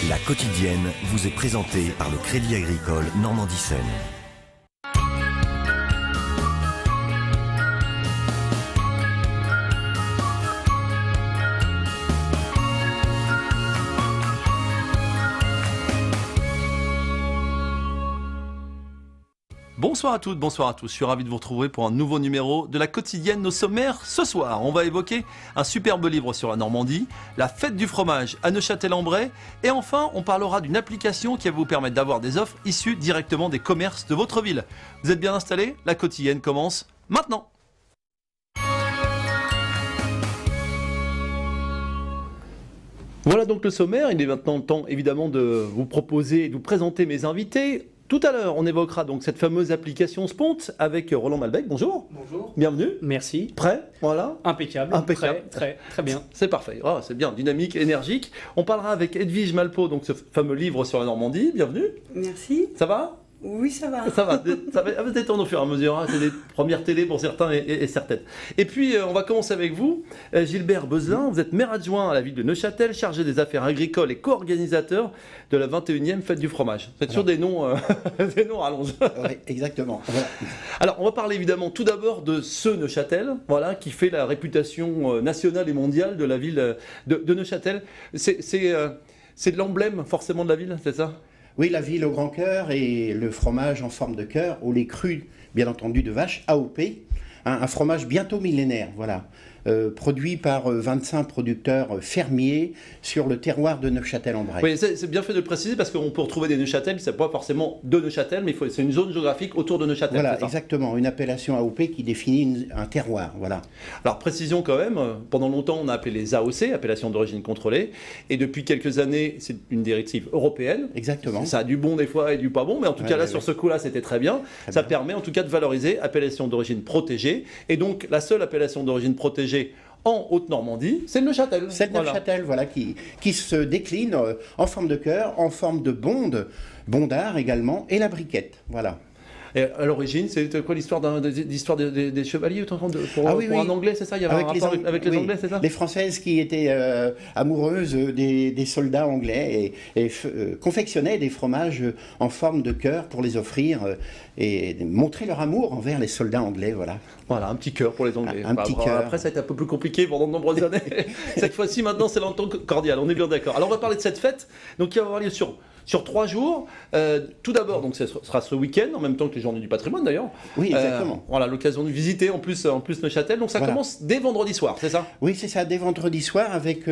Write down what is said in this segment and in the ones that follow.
La quotidienne vous est présentée par le Crédit Agricole Normandie-Seine. Bonsoir à toutes, bonsoir à tous. Je suis ravi de vous retrouver pour un nouveau numéro de la quotidienne. Nos sommaires ce soir, on va évoquer un superbe livre sur la Normandie, la fête du fromage à Neufchâtel-en-Bray, et enfin on parlera d'une application qui va vous permettre d'avoir des offres issues directement des commerces de votre ville. Vous êtes bien installés? La quotidienne commence maintenant. Voilà donc le sommaire. Il est maintenant le temps évidemment de vous proposer, de vous présenter mes invités. Tout à l'heure, on évoquera donc cette fameuse application Spont avec Roland Malbec. Bonjour. Bonjour. Bienvenue. Merci. Prêt? Voilà. Impeccable. Impeccable. Très bien. C'est parfait. Oh, c'est bien, dynamique, énergique. On parlera avec Edwige Malpeau, donc ce fameux livre sur la Normandie. Bienvenue. Merci. Ça va? Oui, ça va. Ça va, ça va détendre au fur et à mesure, hein. C'est des premières télés pour certains et certaines. Et puis, on va commencer avec vous, Gilbert Bezelin. Vous êtes maire adjoint à la ville de Neufchâtel, chargé des affaires agricoles et co-organisateur de la 21e fête du fromage. C'est sûr des noms, des noms rallonges. Oui, exactement. Voilà. Alors, on va parler évidemment tout d'abord de ce Neufchâtel, voilà, qui fait la réputation nationale et mondiale de la ville de Neufchâtel. C'est de l'emblème forcément de la ville, c'est ça? Oui, la ville au grand cœur et le fromage en forme de cœur, au lait cru, bien entendu, de vache, AOP, un fromage bientôt millénaire, voilà. Produit par 25 producteurs fermiers sur le terroir de Neufchâtel-en-Bray. Oui, c'est bien fait de le préciser parce qu'on peut retrouver des Neufchâtel, c'est pas forcément de Neufchâtel, mais c'est une zone géographique autour de Neufchâtel. Voilà, exactement, une appellation AOP qui définit un terroir, voilà. Alors précision quand même, pendant longtemps on a appelé les AOC, appellation d'origine contrôlée, et depuis quelques années c'est une directive européenne. Exactement. Ça a du bon des fois et du pas bon, mais en tout cas là sur ce coup-là c'était très bien. Ça permet en tout cas de valoriser appellation d'origine protégée, et donc la seule appellation d'origine protégée en Haute-Normandie, c'est le Neufchâtel. C'est le Neufchâtel, voilà, qui se décline en forme de cœur, en forme de bondard également, et la briquette, voilà. Et à l'origine, c'est quoi l'histoire des chevaliers pour oui. un Anglais, c'est ça? Il y avait un rapport avec les Anglais, c'est ça? Les Françaises qui étaient amoureuses des soldats anglais et confectionnaient des fromages en forme de cœur pour les offrir et montrer leur amour envers les soldats anglais, voilà. Voilà, un petit cœur pour les Anglais. Un petit cœur. Après, ça a été un peu plus compliqué pendant de nombreuses années. Cette fois-ci, maintenant, c'est l'entente cordiale, on est bien d'accord. Alors, on va parler de cette fête, donc qui va avoir lieu sur 3 jours. Tout d'abord, donc ce sera ce week-end, en même temps que les Journées du patrimoine d'ailleurs. Oui, exactement. Voilà, l'occasion de visiter en plus Neufchâtel. Donc ça commence dès vendredi soir, c'est ça? Oui, c'est ça, dès vendredi soir avec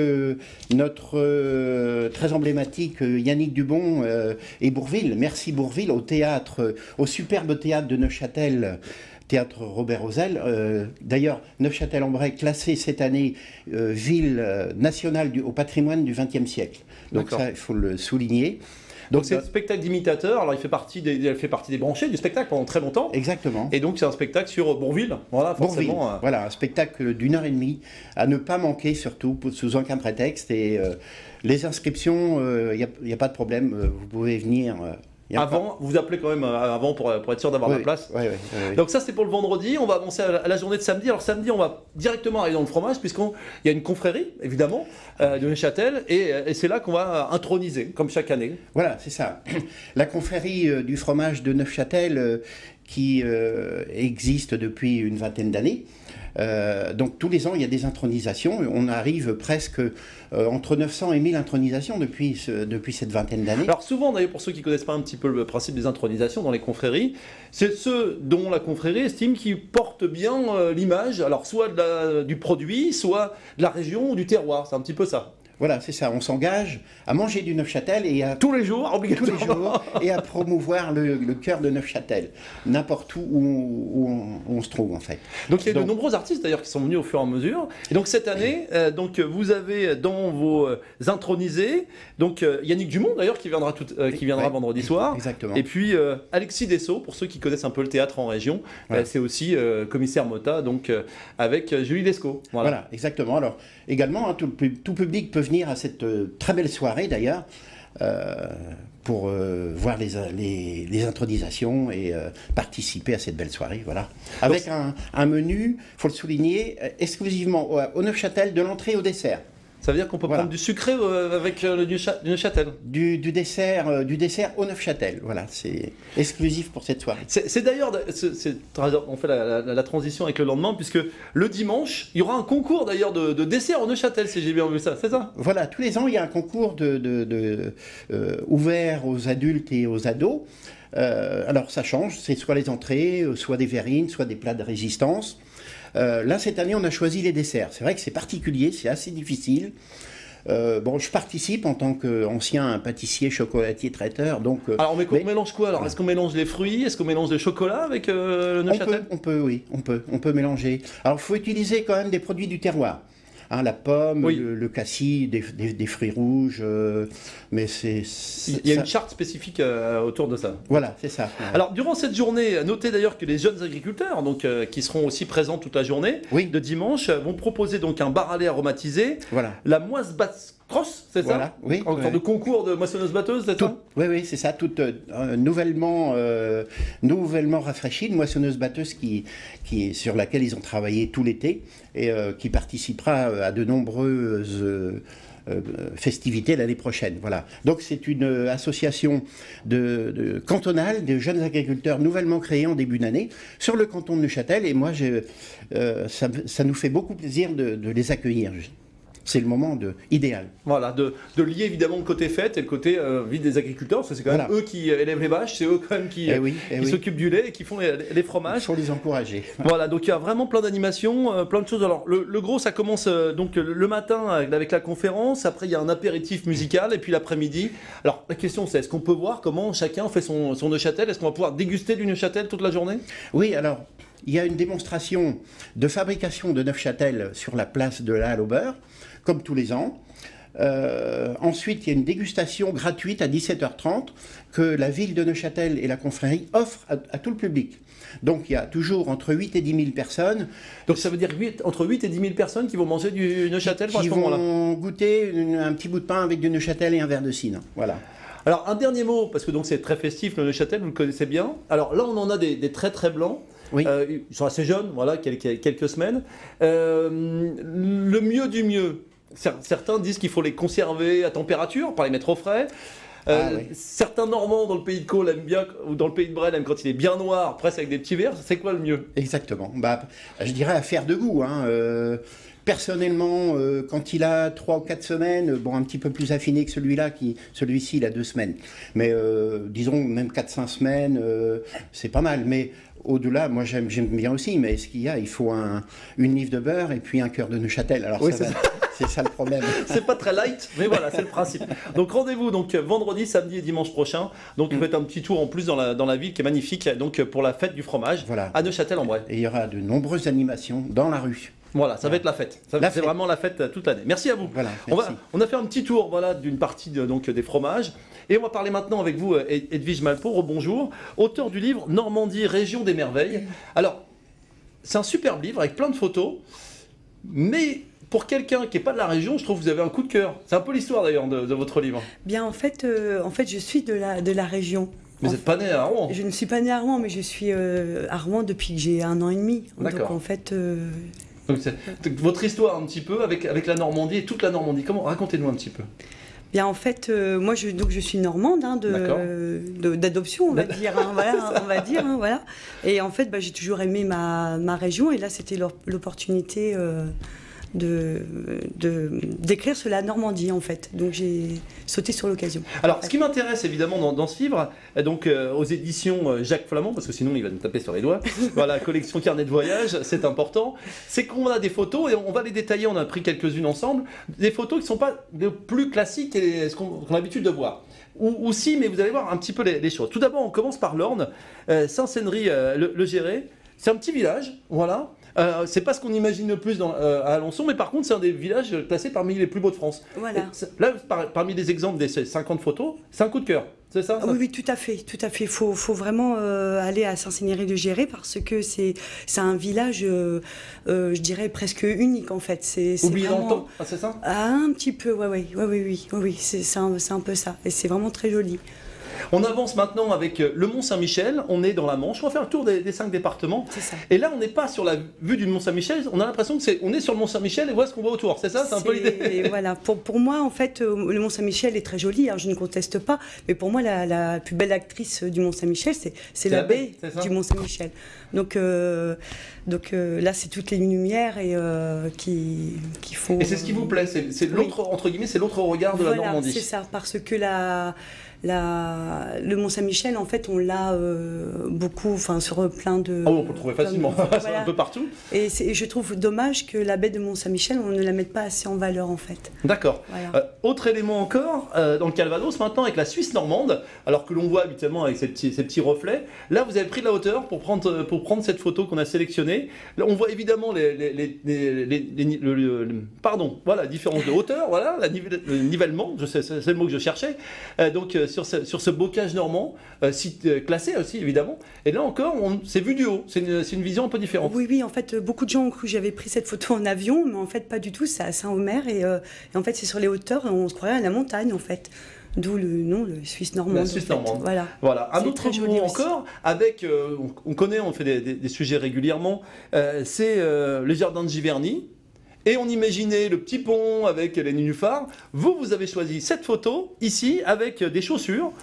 notre très emblématique Yannick Dubon et Bourvil. Merci Bourvil, au théâtre, au superbe théâtre de Neufchâtel. Théâtre Robert Ozel. D'ailleurs, Neufchâtel-en-Bray classé cette année ville nationale au patrimoine du XXe siècle. Donc ça, il faut le souligner. Donc c'est un spectacle d'imitateurs, alors elle fait partie des branchés du spectacle pendant très longtemps. Exactement. Et donc c'est un spectacle sur Bourvil, voilà, forcément. Bourvil, voilà, un spectacle d'1h30 à ne pas manquer surtout, sous aucun prétexte. Et les inscriptions, il n'y a pas de problème, vous pouvez venir... Avant, vous appelez quand même avant pour être sûr d'avoir la place. Oui. Donc ça c'est pour le vendredi, on va avancer à la journée de samedi. Alors samedi on va directement aller dans le fromage puisqu'il y a une confrérie évidemment de Neufchâtel et c'est là qu'on va introniser comme chaque année. Voilà, c'est ça. La confrérie du fromage de Neufchâtel qui existe depuis une vingtaine d'années. Donc tous les ans il y a des intronisations, on arrive presque entre 900 et 1000 intronisations depuis cette vingtaine d'années. Alors souvent d'ailleurs pour ceux qui ne connaissent pas un petit peu le principe des intronisations dans les confréries, c'est ceux dont la confrérie estime qu'ils portent bien l'image, alors soit du produit, soit de la région ou du terroir, c'est un petit peu ça. Voilà, c'est ça, on s'engage à manger du Neufchâtel et à... Tous les jours, obligatoirement. Et à promouvoir le cœur de Neufchâtel, n'importe où on se trouve en fait. Donc il y a de nombreux artistes d'ailleurs qui sont venus au fur et à mesure. Et donc cette année, donc, vous avez dans vos intronisés, donc Yannick Dumont d'ailleurs qui viendra vendredi soir. Exactement. Et puis Alexis Dessau, pour ceux qui connaissent un peu le théâtre en région, c'est aussi commissaire Mota, donc avec Julie Lescaut. Voilà, exactement. Alors également, hein, tout public peut venir à cette très belle soirée d'ailleurs pour voir les intronisations et participer à cette belle soirée, voilà. Avec un menu, il faut le souligner, exclusivement au Neufchâtel, de l'entrée au dessert. Ça veut dire qu'on peut Voilà. prendre du sucré avec le Neuchâtel. Du dessert au Neufchâtel. Voilà, c'est exclusif pour cette soirée. C'est d'ailleurs, on fait la transition avec le lendemain, puisque le dimanche, il y aura un concours d'ailleurs de dessert au Neuchâtel, si j'ai bien vu ça, c'est ça? Voilà, tous les ans, il y a un concours ouvert aux adultes et aux ados. Alors ça change, c'est soit les entrées, soit des verrines, soit des plats de résistance. Là, cette année, on a choisi les desserts. C'est vrai que c'est particulier, c'est assez difficile. Bon, je participe en tant qu'ancien pâtissier, chocolatier, traiteur. Donc, Alors on mélange quoi alors? Est-ce qu'on mélange les fruits? Est-ce qu'on mélange le chocolat avec le Neuchâtel? on peut mélanger. Alors, il faut utiliser quand même des produits du terroir. Hein, la pomme, Oui. le cassis, des fruits rouges, mais Il y a une charte spécifique autour de ça. Voilà, c'est ça. Alors, durant cette journée, notez d'ailleurs que les jeunes agriculteurs, donc, qui seront aussi présents toute la journée, Oui. de dimanche, vont proposer donc un bar à lait aromatisé, Voilà. la moisse basse crosse, c'est Voilà, ça? oui. En sorte de concours de moissonneuse-batteuse, c'est ça? Oui, c'est ça, toute nouvellement rafraîchie, une moissonneuse-batteuse sur laquelle ils ont travaillé tout l'été et qui participera à de nombreuses festivités l'année prochaine. Voilà. Donc c'est une association cantonale de jeunes agriculteurs nouvellement créée en début d'année sur le canton de Neuchâtel et moi ça nous fait beaucoup plaisir de les accueillir. C'est le moment idéal. Voilà, de lier évidemment le côté fête et le côté vie des agriculteurs, parce que c'est quand même Voilà. eux qui élèvent les vaches, c'est eux quand même qui oui. s'occupent du lait et qui font les Il fromages. faut les encourager. Voilà, donc il y a vraiment plein d'animations, plein de choses. Alors le gros, ça commence donc le matin avec la conférence, après il y a un apéritif musical et puis l'après-midi. Alors la question c'est, est-ce qu'on peut voir comment chacun fait son Neuchâtel? Est-ce qu'on va pouvoir déguster du Neuchâtel toute la journée? Oui, alors, il y a une démonstration de fabrication de Neufchâtel sur la place de la Halle au beurre, comme tous les ans. Ensuite, il y a une dégustation gratuite à 17h30 que la ville de Neuchâtel et la confrérie offrent à tout le public. Donc, il y a toujours entre 8 et 10 000 personnes Donc ça veut dire entre 8 et 10 000 personnes qui vont manger du Neuchâtel à qui ce moment-là. vont goûter un petit bout de pain avec du Neuchâtel et un verre de cidre. Voilà. Alors un dernier mot, parce que donc c'est très festif le Neuchâtel, vous le connaissez bien. Alors là on en a des très très blancs. Oui. Ils sont assez jeunes, voilà, quelques semaines. Le mieux du mieux, certains disent qu'il faut les conserver à température, pas les mettre au frais. Oui. Certains Normands dans le pays de Caux l'aiment bien, ou dans le pays de Bresle aiment quand il est bien noir, presque avec des petits verres. C'est quoi le mieux? Exactement. Je dirais affaire de goût. Hein. Personnellement, quand il a 3 ou 4 semaines, bon, un petit peu plus affiné que celui-ci, il a 2 semaines. Mais disons, même 4-5 semaines, c'est pas mal. Mais au-delà, moi j'aime bien aussi, mais ce qu'il y a, il faut une livre de beurre et puis un cœur de Neuchâtel. Alors Oui, c'est ça le problème. C'est pas très light, mais voilà, c'est le principe. Donc rendez-vous donc vendredi, samedi et dimanche prochain. Donc vous faites un petit tour en plus dans la ville qui est magnifique, donc pour la fête du fromage Voilà. à Neuchâtel-en-Bray. Et il y aura de nombreuses animations dans la rue. Voilà, ça va être la fête. C'est vraiment la fête toute l'année. Merci à vous. Voilà, merci. On a fait un petit tour voilà, d'une partie donc, des fromages. Et on va parler maintenant avec vous, Edwige Malpeau, rebonjour, auteur du livre Normandie, région des merveilles. Alors, c'est un superbe livre avec plein de photos, mais pour quelqu'un qui n'est pas de la région, je trouve que vous avez un coup de cœur. C'est un peu l'histoire d'ailleurs de votre livre. Bien, en fait, je suis de la région. Vous n'êtes pas né à Rouen? Je ne suis pas née à Rouen, mais je suis à Rouen depuis que j'ai 1 an et demi. D'accord. Donc en fait... Donc, votre histoire un petit peu avec la Normandie et toute la Normandie. Racontez-nous un petit peu. Bien, en fait, moi, je suis normande hein, d'adoption, on va dire. Hein, voilà, on va dire, hein, voilà. Et en fait, j'ai toujours aimé ma région. Et là, c'était l'opportunité d'écrire sur la Normandie, en fait. Donc, j'ai sauté sur l'occasion. Alors, ce qui m'intéresse évidemment dans ce livre, donc aux éditions Jacques Flamand, parce que sinon il va nous taper sur les doigts, voilà, collection carnet de voyage, c'est important, c'est qu'on a des photos et on va les détailler, on a pris quelques-unes ensemble, des photos qui ne sont pas les plus classiques et ce qu'on a l'habitude de voir. Ou si, mais vous allez voir un petit peu les choses. Tout d'abord, on commence par l'Orne, Saint-Sénéry-le-Géré. C'est un petit village, voilà. C'est pas ce qu'on imagine le plus à Alençon, mais par contre, c'est un des villages classés parmi les plus beaux de France. Voilà. Là, parmi les exemples des 50 photos, c'est un coup de cœur. C'est ça, ça? Oui, tout à fait, tout à fait. Faut vraiment aller à Saint-Sénéry-de-Géré parce que c'est un village, je dirais presque unique en fait. Oublié vraiment... dans le temps, c'est ça? Un petit peu, oui. C'est un peu ça. Et c'est vraiment très joli. On avance maintenant avec le Mont-Saint-Michel, on est dans la Manche, on va faire le tour des 5 départements. Et là on n'est pas sur la vue du Mont-Saint-Michel, on a l'impression qu'on est sur le Mont-Saint-Michel et voilà ce qu'on voit autour, c'est ça? C'est un peu l'idée. Voilà, pour moi en fait le Mont-Saint-Michel est très joli, je ne conteste pas, mais pour moi la plus belle actrice du Mont-Saint-Michel c'est la baie du Mont-Saint-Michel. Donc là c'est toutes les lumières et qui font... Et c'est ce qui vous plaît, c'est l'autre, entre guillemets, c'est l'autre regard de la Normandie. C'est ça, parce que le Mont-Saint-Michel, en fait, on l'a beaucoup, sur plein de... on peut le trouver facilement, un peu partout. Et je trouve dommage que la baie de Mont-Saint-Michel, on ne la mette pas assez en valeur, en fait. D'accord. Voilà. Autre élément encore, dans le Calvados, maintenant, avec la Suisse normande, alors que l'on voit habituellement avec ces petits reflets, là, vous avez pris de la hauteur pour prendre cette photo qu'on a sélectionnée. Là, on voit évidemment la différence de hauteur, voilà, le nivellement, c'est le mot que je cherchais. Donc, sur ce bocage normand, site classé aussi évidemment, et là encore c'est vu du haut, c'est une vision un peu différente. Oui, en fait beaucoup de gens ont cru que j'avais pris cette photo en avion, mais en fait pas du tout, c'est à Saint-Omer et en fait c'est sur les hauteurs, on se croirait à la montagne en fait. D'où le nom, le Suisse normande. La Suisse normande. Voilà. Un autre mot encore, avec, on fait des sujets régulièrement, c'est les jardins de Giverny. Et on imaginait le petit pont avec les nénuphars. Vous avez choisi cette photo ici avec des chaussures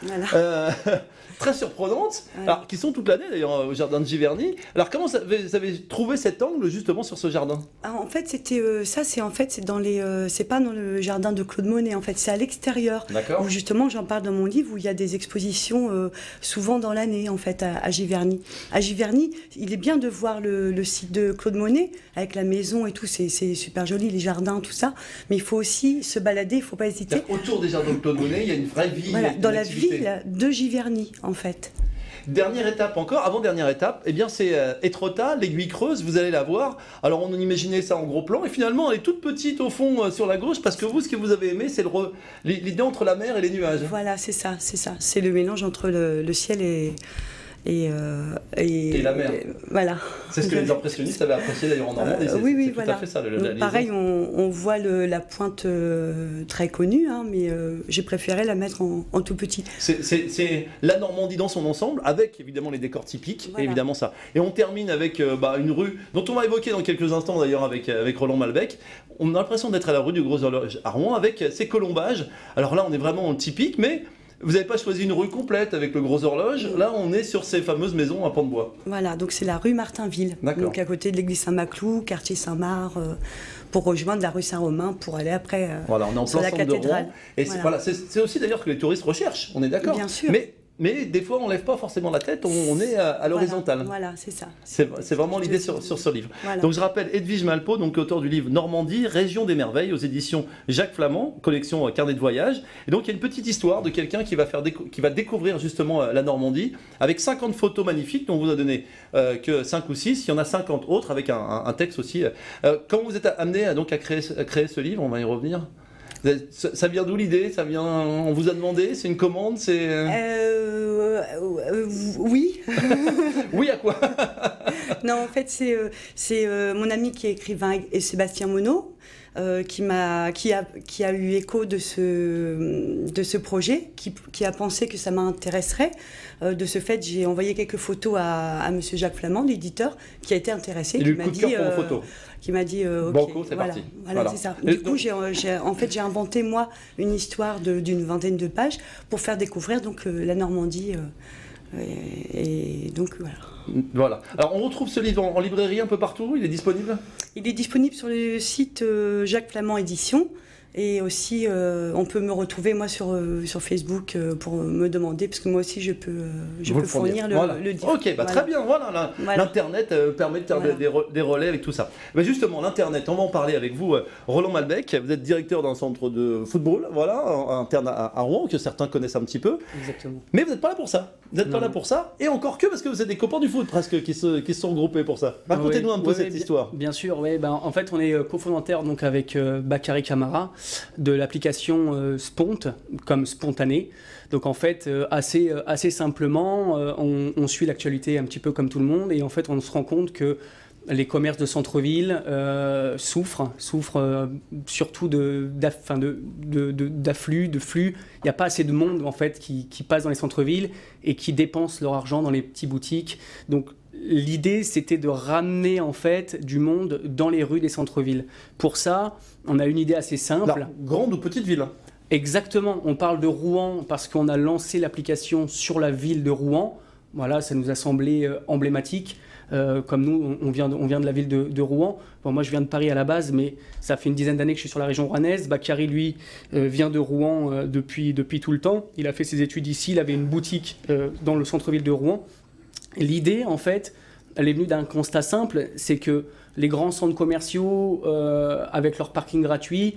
très surprenantes, alors, qui sont toute l'année d'ailleurs au jardin de Giverny. Alors comment vous avez trouvé cet angle justement sur ce jardin? En fait, c'était c'est pas dans le jardin de Claude Monet. En fait, c'est à l'extérieur. Où justement, j'en parle dans mon livre où il y a des expositions souvent dans l'année en fait à Giverny. À Giverny, il est bien de voir le site de Claude Monet avec la maison et tout. C'est super joli, les jardins, tout ça. Mais il faut aussi se balader, il ne faut pas hésiter. Autour des jardins de Claude Monet, il y a une vraie vie. Voilà, dans la ville de Giverny, en fait. Dernière étape encore, avant-dernière étape, c'est Étretat, l'aiguille creuse, vous allez la voir. Alors on imaginait ça en gros plan, et finalement elle est toute petite au fond sur la gauche, parce que vous, ce que vous avez aimé, c'est l'idée entre la mer et les nuages. Voilà, c'est ça. C'est le mélange entre le ciel et la mer. Voilà. C'est ce que les impressionnistes avaient apprécié d'ailleurs en Normandie. Oui, tout à fait ça. Donc, pareil, on voit la pointe très connue, mais j'ai préféré la mettre en tout petit. C'est la Normandie dans son ensemble, avec évidemment les décors typiques, et évidemment ça. Et on termine avec une rue dont on va évoquer dans quelques instants d'ailleurs avec Roland Malbec. On a l'impression d'être à la rue du Gros Horloge à Rouen avec ses colombages. Alors là, on est vraiment en typique, mais vous n'avez pas choisi une rue complète avec le Gros Horloge. Là, on est sur ces fameuses maisons à pans de bois. Voilà, donc c'est la rue Martinville. Donc à côté de l'église Saint-Maclou, quartier Saint-Marc, pour rejoindre la rue Saint-Romain pour aller après on est en sur la cathédrale. Et c'est aussi d'ailleurs ce que les touristes recherchent, on est d'accord. Bien sûr. Mais des fois, on ne lève pas forcément la tête, on est à l'horizontale. Voilà, c'est ça. C'est vraiment l'idée sur ce livre. Voilà. Donc je rappelle Edwige Malpeau, donc auteur du livre Normandie, Région des merveilles, aux éditions Jacques Flamand, collection Carnet de voyage. Et donc il y a une petite histoire de quelqu'un qui va découvrir justement la Normandie, avec 50 photos magnifiques, dont on vous a donné que 5 ou 6. Il y en a 50 autres, avec un texte aussi. Quand vous êtes amené à créer ce livre, on va y revenir. Ça vient d'où l'idée? On vous a demandé? C'est une commande? Oui. Oui à quoi? Non, en fait, c'est mon ami qui est écrivain, et Sébastien Monod, qui a eu écho de ce projet, qui a pensé que ça m'intéresserait. De ce fait, j'ai envoyé quelques photos à monsieur Jacques Flamand, l'éditeur, qui a été intéressé. Il a eu le coup de cœur pour vos photos. Qui m'a dit ok, Banco, c'est parti. Voilà. C'est ça. Du coup, j'ai inventé moi une histoire d'une vingtaine de pages pour faire découvrir la Normandie. Et donc voilà. Voilà. Alors on retrouve ce livre en librairie un peu partout. Il est disponible? Il est disponible sur le site Jacques Flamand Édition. Et aussi, on peut me retrouver moi sur Facebook pour me demander, parce que moi aussi je peux fournir le livre. Ok, très bien, voilà. L'internet permet de faire des relais avec tout ça. Mais justement, l'internet, on va en parler avec vous, Roland Malbec. Vous êtes directeur d'un centre de football, interne à Rouen, que certains connaissent un petit peu. Exactement. Mais vous n'êtes pas là pour ça. Vous n'êtes pas là pour ça, et encore que parce que vous êtes des copains du foot presque qui se sont regroupés pour ça. Racontez-nous un peu cette histoire. Bien sûr, en fait on est cofondateur avec Bakary Camara de l'application Spont, comme spontané. Donc en fait, assez simplement, on suit l'actualité un petit peu comme tout le monde, et en fait on se rend compte que Les commerces de centre-ville souffrent surtout d'afflux, de flux. Il n'y a pas assez de monde en fait qui passe dans les centres-villes et qui dépense leur argent dans les petites boutiques. Donc l'idée, c'était de ramener en fait du monde dans les rues des centres-villes. Pour ça, on a une idée assez simple. Alors, grande ou petite ville? Exactement. On parle de Rouen parce qu'on a lancé l'application sur la ville de Rouen. Voilà, ça nous a semblé emblématique. Comme nous, on vient de la ville de Rouen. Bon, moi, je viens de Paris à la base, mais ça fait une dizaine d'années que je suis sur la région rouennaise. Bakary, lui, vient de Rouen depuis tout le temps. Il a fait ses études ici. Il avait une boutique dans le centre-ville de Rouen. L'idée, en fait, elle est venue d'un constat simple, c'est que les grands centres commerciaux, avec leur parking gratuit,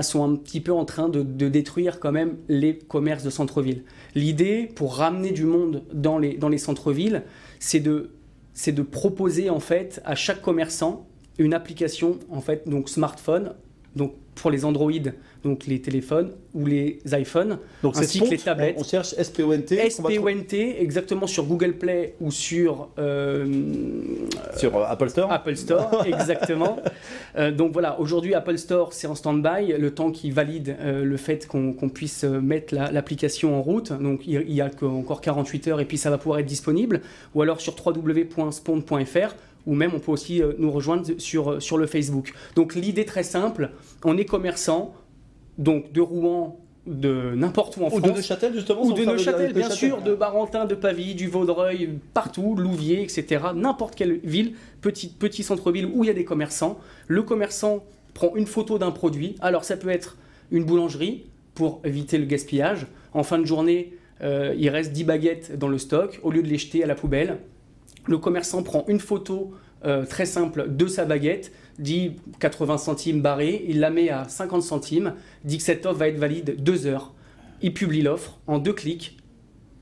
sont un petit peu en train de détruire quand même les commerces de centre-ville. L'idée, pour ramener du monde dans les centres-villes, c'est de proposer en fait à chaque commerçant une application en fait donc smartphone, donc pour les Android, donc les téléphones ou les iPhones, donc ainsi que les tablettes. On cherche SPONT. SPONT, exactement, sur Google Play ou sur Apple Store. Apple Store, exactement. Donc voilà, aujourd'hui Apple Store c'est en stand-by, le temps qu'ils valident le fait qu'on puisse mettre l'application en route. Donc il y a encore 48 heures et puis ça va pouvoir être disponible. Ou alors sur www.spont.fr. Ou même on peut aussi nous rejoindre sur le Facebook. Donc l'idée très simple, on est commerçant, donc de Rouen, de n'importe où en France. Ou de Neuchâtel justement. Ou de Neuchâtel bien sûr, de Barentin, de Pavie, du Vaudreuil, partout, Louviers, etc. N'importe quelle ville, petit centre-ville où il y a des commerçants. Le commerçant prend une photo d'un produit. Alors ça peut être une boulangerie pour éviter le gaspillage. En fin de journée, il reste 10 baguettes dans le stock. Au lieu de les jeter à la poubelle, le commerçant prend une photo très simple de sa baguette, dit 80 centimes barré, il la met à 50 centimes, dit que cette offre va être valide 2 heures. Il publie l'offre en 2 clics.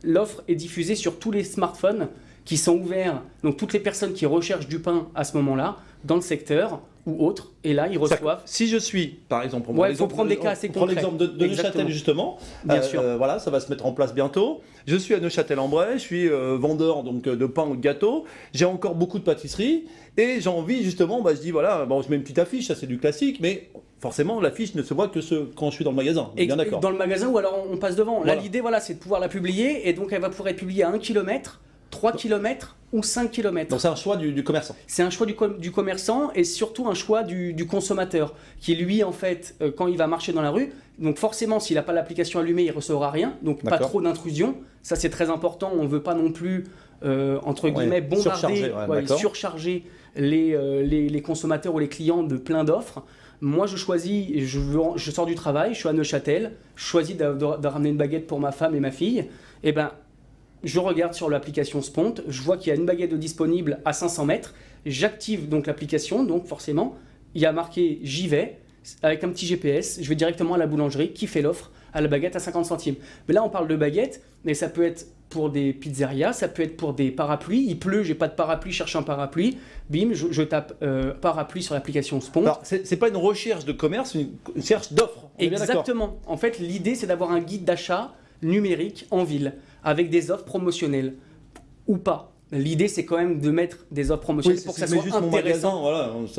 L'offre est diffusée sur tous les smartphones qui sont ouverts, donc toutes les personnes qui recherchent du pain à ce moment-là, dans le secteur ou autre, et là ils reçoivent. Si je suis, par exemple, il faut prendre des cas assez concrets. On prend l'exemple de Neuchâtel justement. Bien sûr. Voilà, ça va se mettre en place bientôt. Je suis à Neuchâtel-en-Bray, je suis vendeur donc de pain ou de gâteaux. J'ai encore beaucoup de pâtisseries et j'ai envie justement, je dis voilà, bon, je mets une petite affiche, ça c'est du classique, mais forcément l'affiche ne se voit que quand je suis dans le magasin. Et bien d'accord. Dans le magasin ou alors on passe devant. Voilà. Là l'idée c'est de pouvoir la publier et donc elle va pouvoir être publiée à 1 km, 3 km ou 5 km. Donc c'est un choix du commerçant. C'est un choix du commerçant et surtout un choix du consommateur qui lui en fait quand il va marcher dans la rue, donc forcément s'il n'a pas l'application allumée il ne recevra rien, donc pas trop d'intrusion, ça c'est très important, on ne veut pas non plus entre guillemets bombarder, surcharger les consommateurs ou les clients de plein d'offres. Moi je choisis, je sors du travail, je suis à Neuchâtel, je choisis de ramener une baguette pour ma femme et ma fille, et je regarde sur l'application Spont, je vois qu'il y a une baguette disponible à 500 mètres, j'active donc l'application, donc forcément, il y a marqué « J'y vais » avec un petit GPS, je vais directement à la boulangerie qui fait l'offre à la baguette à 50 centimes. Mais là, on parle de baguette, mais ça peut être pour des pizzerias, ça peut être pour des parapluies. Il pleut, j'ai pas de parapluie, je cherche un parapluie. Bim, je tape parapluie sur l'application Spont. Alors, c'est pas une recherche de commerce, une recherche d'offres. Exactement. En fait, l'idée, c'est d'avoir un guide d'achat numérique en ville avec des offres promotionnelles ou pas. L'idée, c'est quand même de mettre des offres promotionnelles pour que ça soit intéressant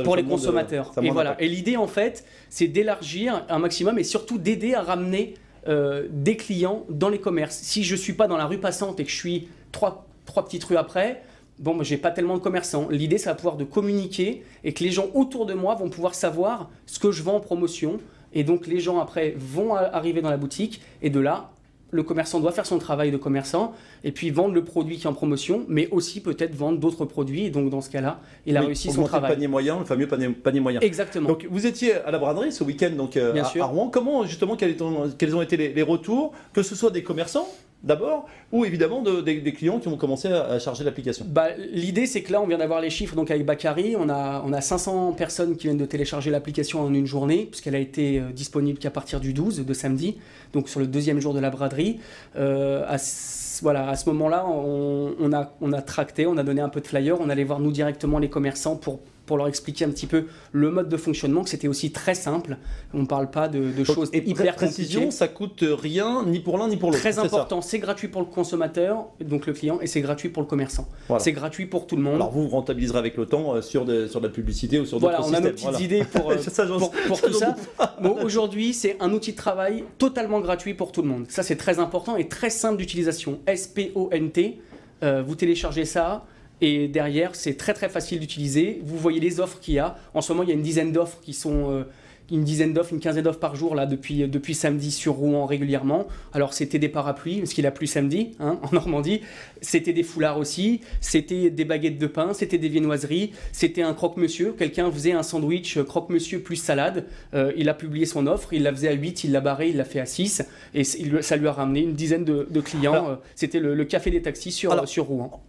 pour les consommateurs. Et l'idée, en fait, c'est d'élargir un maximum et surtout d'aider à ramener des clients dans les commerces. Si je ne suis pas dans la rue passante et que je suis trois petites rues après, je n'ai pas tellement de commerçants. L'idée, c'est de pouvoir de communiquer et que les gens autour de moi vont pouvoir savoir ce que je vends en promotion. Et donc, les gens après vont arriver dans la boutique et de là, le commerçant doit faire son travail de commerçant et puis vendre le produit qui est en promotion, mais aussi peut-être vendre d'autres produits. Et donc, dans ce cas-là, il a réussi son travail. Le panier moyen, le fameux panier moyen. Exactement. Donc, vous étiez à la braderie ce week-end à Rouen. Comment, justement, quels ont été les retours, que ce soit des commerçants d'abord, ou évidemment des clients qui ont commencé à charger l'application? L'idée, c'est que là, on vient d'avoir les chiffres donc avec Bakary. On a 500 personnes qui viennent de télécharger l'application en une journée, puisqu'elle a été disponible qu'à partir du 12 de samedi, donc sur le 2e jour de la braderie. À ce moment-là, on a tracté, on a donné un peu de flyer, on allait voir nous directement les commerçants pour pour leur expliquer un petit peu le mode de fonctionnement, que c'était aussi très simple. On ne parle pas de choses hyper compliquées. Ça coûte rien, ni pour l'un ni pour l'autre. Très important, c'est gratuit pour le consommateur, donc le client, et c'est gratuit pour le commerçant. Voilà. C'est gratuit pour tout le monde. Alors vous rentabiliserez avec le temps sur de la publicité ou sur d'autres systèmes. On a nos petites idées pour tout ça. Bon, aujourd'hui, c'est un outil de travail totalement gratuit pour tout le monde. Ça, c'est très important et très simple d'utilisation. SPONT, vous téléchargez ça. Et derrière, c'est très très facile d'utiliser. Vous voyez les offres qu'il y a. En ce moment, il y a une dizaine d'offres qui sont... une quinzaine d'offres par jour là, depuis samedi sur Rouen régulièrement. Alors c'était des parapluies, parce qu'il a plu samedi en Normandie. C'était des foulards aussi, c'était des baguettes de pain, c'était des viennoiseries, c'était un croque-monsieur. Quelqu'un faisait un sandwich croque-monsieur plus salade. Il a publié son offre, il la faisait à 8, il l'a barré, il l'a fait à 6. Et ça lui a ramené une dizaine de clients. C'était le café des taxis sur Rouen.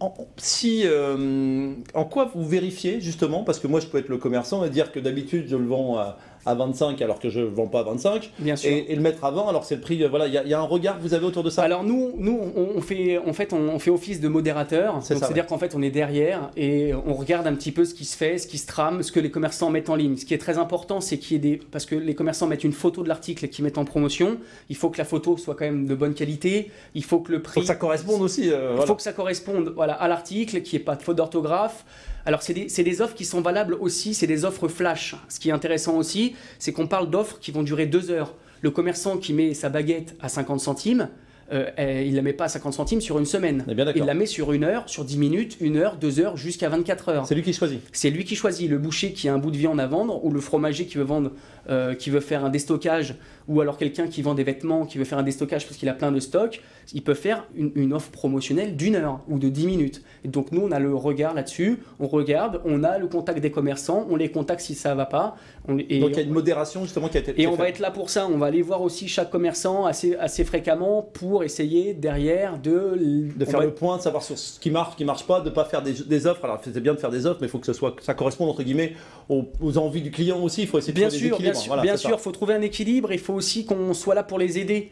En quoi vous vérifiez justement, parce que moi je peux être le commerçant et dire que d'habitude je le vends à 25 alors que je ne vends pas à 25, bien sûr. Et le mettre à 20 alors c'est le prix, voilà, il y a un regard que vous avez autour de ça. Alors nous on fait office de modérateur, c'est-à-dire qu'en fait on est derrière et on regarde un petit peu ce qui se fait, ce qui se trame, ce que les commerçants mettent en ligne. Ce qui est très important, c'est qu'il y ait parce que les commerçants mettent une photo de l'article qu'ils mettent en promotion, il faut que la photo soit quand même de bonne qualité, il faut que le prix... Il faut que ça corresponde aussi. Il faut que ça corresponde à l'article, qu'il n'y ait pas de faute d'orthographe. Alors c'est des offres qui sont valables aussi, c'est des offres flash. Ce qui est intéressant aussi, c'est qu'on parle d'offres qui vont durer 2 heures. Le commerçant qui met sa baguette à 50 centimes, il ne la met pas à 50 centimes sur une semaine. Il la met sur 1 heure, sur 10 minutes, 1 heure, 2 heures, jusqu'à 24 heures. C'est lui qui choisit. C'est lui qui choisit. Le boucher qui a un bout de viande à vendre, ou le fromager qui veut faire un déstockage, ou alors quelqu'un qui vend des vêtements, qui veut faire un déstockage parce qu'il a plein de stocks, il peut faire une offre promotionnelle d'1 heure ou de 10 minutes. Et donc nous, on a le regard là-dessus, on regarde, on a le contact des commerçants, on les contacte si ça ne va pas. Donc il y a une modération justement qui a été faite. Et on va être là pour ça, on va aller voir aussi chaque commerçant assez fréquemment pour essayer derrière de faire le point, de savoir sur ce qui marche pas, de ne pas faire des offres. Alors c'est bien de faire des offres, mais il faut que ça corresponde entre guillemets aux envies du client aussi, il faut essayer de trouver des équilibres. Bien sûr, il faut trouver un équilibre, il faut aussi qu'on soit là pour les aider.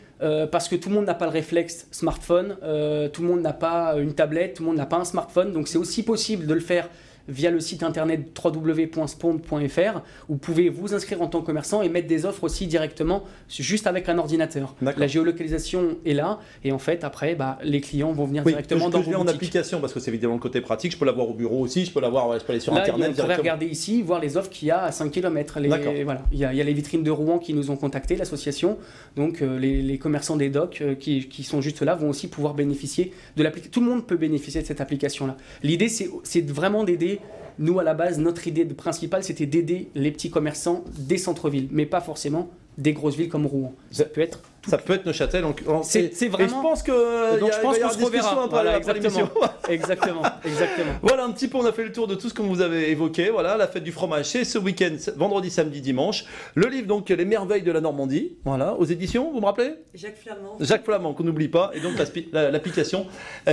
Parce que tout le monde n'a pas le réflexe smartphone, tout le monde n'a pas une tablette, tout le monde n'a pas un smartphone, donc c'est aussi possible de le faire via le site internet www.spont.fr. Vous pouvez vous inscrire en tant que commerçant et mettre des offres aussi directement juste avec un ordinateur. La géolocalisation est là et en fait après les clients vont venir directement dans vos boutiques. En application parce que c'est évidemment le côté pratique, je peux l'avoir au bureau aussi, je peux aller sur là, internet. On pourrait regarder ici, voir les offres qu'il y a à 5 km. Voilà. Il y a les vitrines de Rouen qui nous ont contacté, l'association, donc les commerçants des docks qui sont juste là vont aussi pouvoir bénéficier de l'application. Tout le monde peut bénéficier de cette application-là. L'idée c'est vraiment d'aider. Nous, à la base, notre idée principale, c'était d'aider les petits commerçants des centres-villes, mais pas forcément des grosses villes comme Rouen. Ça peut être Neuchâtel. C'est vraiment. Et je pense que donc je pense qu'on se reverra. Exactement. Voilà un petit peu, on a fait le tour de tout ce que vous avez évoqué. Voilà, la fête du fromage, c'est ce week-end, vendredi, samedi, dimanche. Le livre donc Les merveilles de la Normandie. Voilà, aux éditions, vous me rappelez? Jacques Flamand, qu'on n'oublie pas, et donc l'application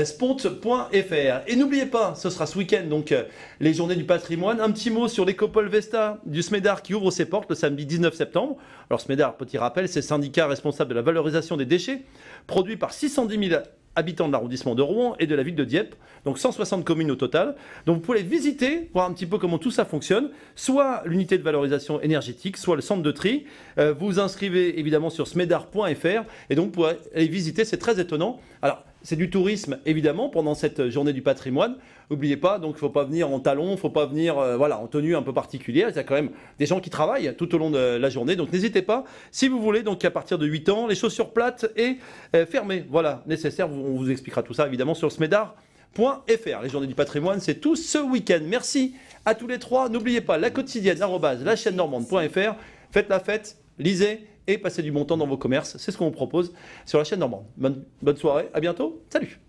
spont.fr. Et n'oubliez pas, ce sera ce week-end donc les journées du patrimoine. Un petit mot sur l'Écopole Vesta du Smedar qui ouvre ses portes le samedi 19 septembre. Alors Smedar, petit rappel, c'est le syndicat responsable de la valorisation des déchets produits par 610 000 habitants de l'arrondissement de Rouen et de la ville de Dieppe, donc 160 communes au total. Donc vous pouvez visiter, voir un petit peu comment tout ça fonctionne, soit l'unité de valorisation énergétique, soit le centre de tri. Vous vous inscrivez évidemment sur smedar.fr et donc vous pourrez aller visiter, c'est très étonnant. Alors c'est du tourisme évidemment pendant cette journée du patrimoine. N'oubliez pas, donc il ne faut pas venir en talons, il ne faut pas venir en tenue un peu particulière. Il y a quand même des gens qui travaillent tout au long de la journée. Donc n'hésitez pas, si vous voulez, donc à partir de 8 ans, les chaussures plates et fermées. Voilà, nécessaire, on vous expliquera tout ça évidemment sur smedar.fr. Les journées du patrimoine, c'est tout ce week-end. Merci à tous les trois. N'oubliez pas, la quotidienne, @lachaîne-normande.fr. Faites la fête, lisez et passez du bon temps dans vos commerces. C'est ce qu'on vous propose sur la chaîne normande. Bonne soirée, à bientôt. Salut!